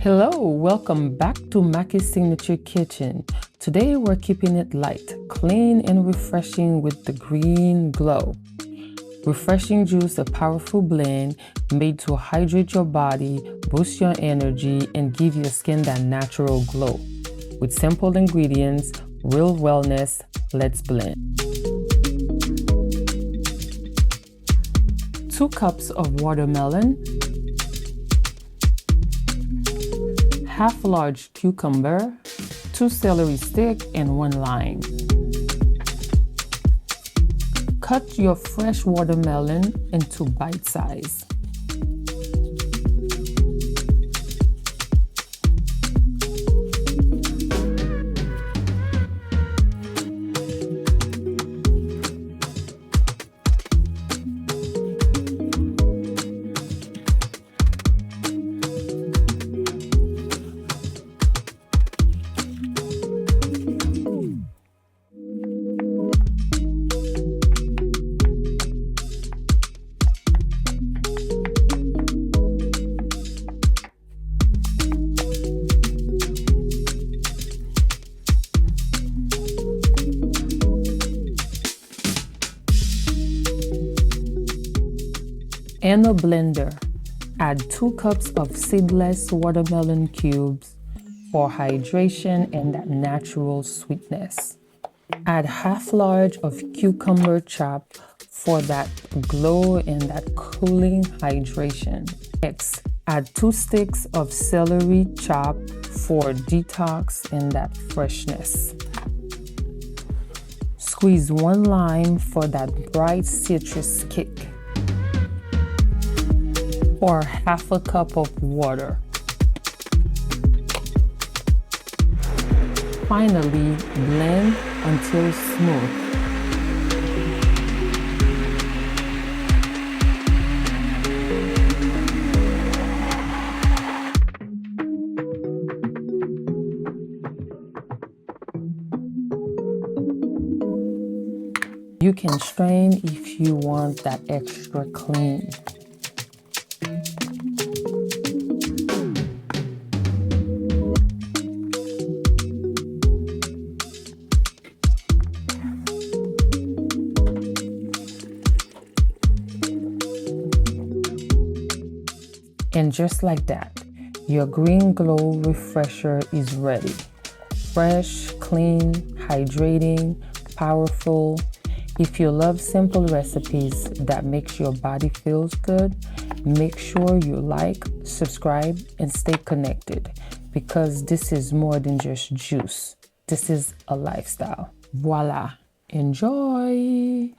Hello, welcome back to Mackie's Signature Kitchen. Today we're keeping it light, clean, and refreshing with the Green Glow. Refreshing juice, a powerful blend made to hydrate your body, boost your energy, and give your skin that natural glow. With simple ingredients, real wellness, let's blend. 2 cups of watermelon, half large cucumber, 2 celery sticks, and 1 lime. Cut your fresh watermelon into bite size. In a blender, add 2 cups of seedless watermelon cubes for hydration and that natural sweetness. Add half large of cucumber chop for that glow and that cooling hydration. Next, add 2 sticks of celery chop for detox and that freshness. Squeeze 1 lime for that bright citrus kick. Or half a cup of water. Finally, blend until smooth. You can strain if you want that extra clean. And just like that, your Green Glow Refresher is ready. Fresh, clean, hydrating, powerful. If you love simple recipes that makes your body feels good, make sure you like, subscribe, and stay connected, because this is more than just juice. This is a lifestyle. Voila. Enjoy.